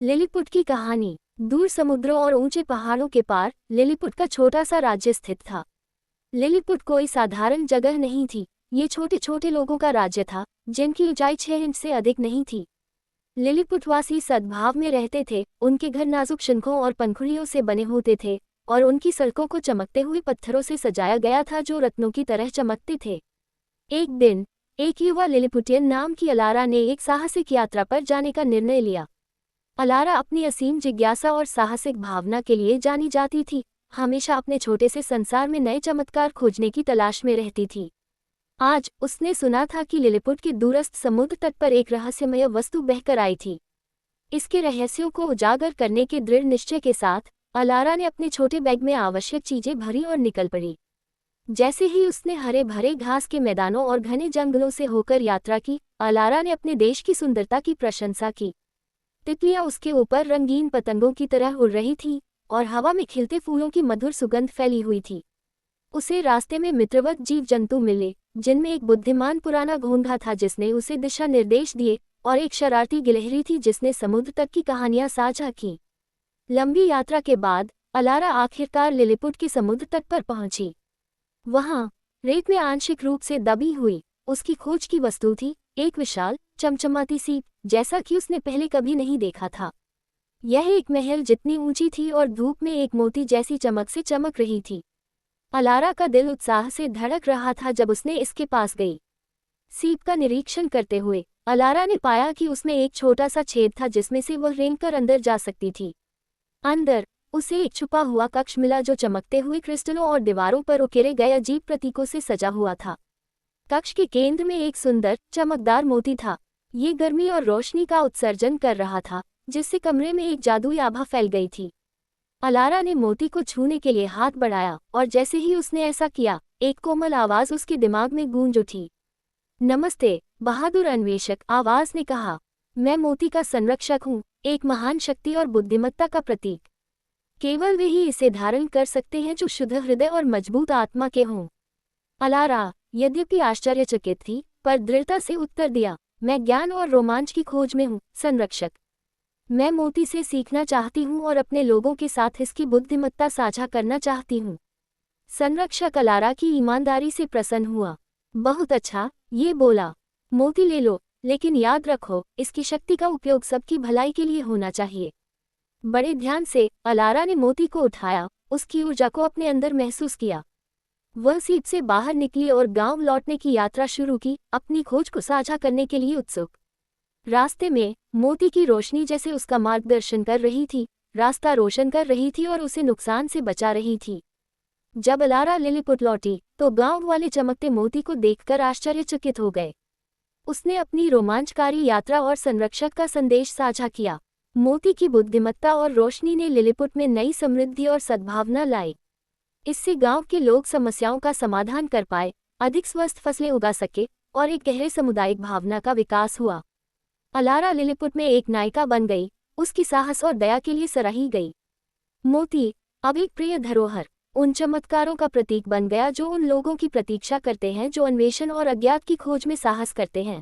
Lilliput की कहानी। दूर समुद्रों और ऊंचे पहाड़ों के पार लिलीपुट का छोटा सा राज्य स्थित था। लिलीपुट कोई साधारण जगह नहीं थी, ये छोटे छोटे लोगों का राज्य था जिनकी ऊंचाई 6 इंच से अधिक नहीं थी। लिलीपुटवासी सद्भाव में रहते थे, उनके घर नाजुक शंखों और पंखुड़ियों से बने होते थे और उनकी सड़कों को चमकते हुए पत्थरों से सजाया गया था जो रत्नों की तरह चमकते थे। एक दिन एक युवा लिलीपुटियन नाम की अलारा ने एक साहसिक यात्रा पर जाने का निर्णय लिया। अलारा अपनी असीम जिज्ञासा और साहसिक भावना के लिए जानी जाती थी, हमेशा अपने छोटे से संसार में नए चमत्कार खोजने की तलाश में रहती थी। आज उसने सुना था कि लिलीपुट के दूरस्थ समुद्र तट पर एक रहस्यमय वस्तु बहकर आई थी। इसके रहस्यों को उजागर करने के दृढ़ निश्चय के साथ अलारा ने अपने छोटे बैग में आवश्यक चीजें भरी और निकल पड़ी। जैसे ही उसने हरे भरे घास के मैदानों और घने जंगलों से होकर यात्रा की, अलारा ने अपने देश की सुंदरता की प्रशंसा की। तितलियां उसके ऊपर रंगीन पतंगों की तरह उड़ रही थीं और हवा में खिलते फूलों की मधुर सुगंध फैली हुई थी। उसे रास्ते में मित्रवत जीव जंतु मिले, जिनमें एक बुद्धिमान पुराना घोंघा था जिसने उसे दिशा निर्देश दिए और एक शरारती गिलहरी थी जिसने समुद्र तक की कहानियां साझा की। लंबी यात्रा के बाद अलारा आखिरकार लिलीपुट के समुद्र तट पर पहुंची। वहां रेत में आंशिक रूप से दबी हुई उसकी खोज की वस्तु थी एक विशाल चमचमाती सीप, जैसा कि उसने पहले कभी नहीं देखा था। यह एक महल जितनी ऊंची थी और धूप में एक मोती जैसी चमक से चमक रही थी। अलारा का दिल उत्साह से धड़क रहा था जब उसने इसके पास गई। सीप का निरीक्षण करते हुए अलारा ने पाया कि उसमें एक छोटा सा छेद था जिसमें से वह रेंगकर अंदर जा सकती थी। अंदर उसे एक छुपा हुआ कक्ष मिला जो चमकते हुए क्रिस्टलों और दीवारों पर उकेरे गए अजीब प्रतीकों से सजा हुआ था। कक्ष के केंद्र में एक सुंदर चमकदार मोती था। ये गर्मी और रोशनी का उत्सर्जन कर रहा था, जिससे कमरे में एक जादुई आभा फैल गई थी। अलारा ने मोती को छूने के लिए हाथ बढ़ाया और जैसे ही उसने ऐसा किया, एक कोमल आवाज उसके दिमाग में गूंज उठी। नमस्ते बहादुर अन्वेषक, आवाज ने कहा। मैं मोती का संरक्षक हूँ, एक महान शक्ति और बुद्धिमत्ता का प्रतीक। केवल वे ही इसे धारण कर सकते हैं जो शुद्ध हृदय और मजबूत आत्मा के हों। अलारा यद्यपि आश्चर्यचकित थी, पर दृढ़ता से उत्तर दिया, मैं ज्ञान और रोमांच की खोज में हूँ संरक्षक। मैं मोती से सीखना चाहती हूँ और अपने लोगों के साथ इसकी बुद्धिमत्ता साझा करना चाहती हूँ। संरक्षक अलारा की ईमानदारी से प्रसन्न हुआ। बहुत अच्छा, ये बोला, मोती ले लो, लेकिन याद रखो इसकी शक्ति का उपयोग सबकी भलाई के लिए होना चाहिए। बड़े ध्यान से अलारा ने मोती को उठाया, उसकी ऊर्जा को अपने अंदर महसूस किया। वह सीप से बाहर निकली और गांव लौटने की यात्रा शुरू की, अपनी खोज को साझा करने के लिए उत्सुक। रास्ते में मोती की रोशनी जैसे उसका मार्गदर्शन कर रही थी, रास्ता रोशन कर रही थी और उसे नुकसान से बचा रही थी। जब अलारा लिलीपुट लौटी तो गांव वाले चमकते मोती को देखकर आश्चर्यचकित हो गए। उसने अपनी रोमांचकारी यात्रा और संरक्षक का संदेश साझा किया। मोती की बुद्धिमत्ता और रोशनी ने लिलीपुट में नई समृद्धि और सद्भावना लाई। इससे गांव के लोग समस्याओं का समाधान कर पाए, अधिक स्वस्थ फसलें उगा सके और एक गहरे सामुदायिक भावना का विकास हुआ। अलारा लिलीपुट में एक नायिका बन गई, उसकी साहस और दया के लिए सराही गई। मोती अब एक प्रिय धरोहर, उन चमत्कारों का प्रतीक बन गया जो उन लोगों की प्रतीक्षा करते हैं जो अन्वेषण और अज्ञात की खोज में साहस करते हैं।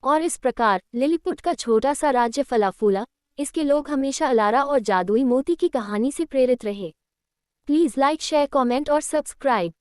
और इस प्रकार लिलीपुट का छोटा सा राज्य फला फूला, इसके लोग हमेशा अलारा और जादुई मोती की कहानी से प्रेरित रहे। प्लीज़ लाइक, शेयर, कमेंट और सब्सक्राइब।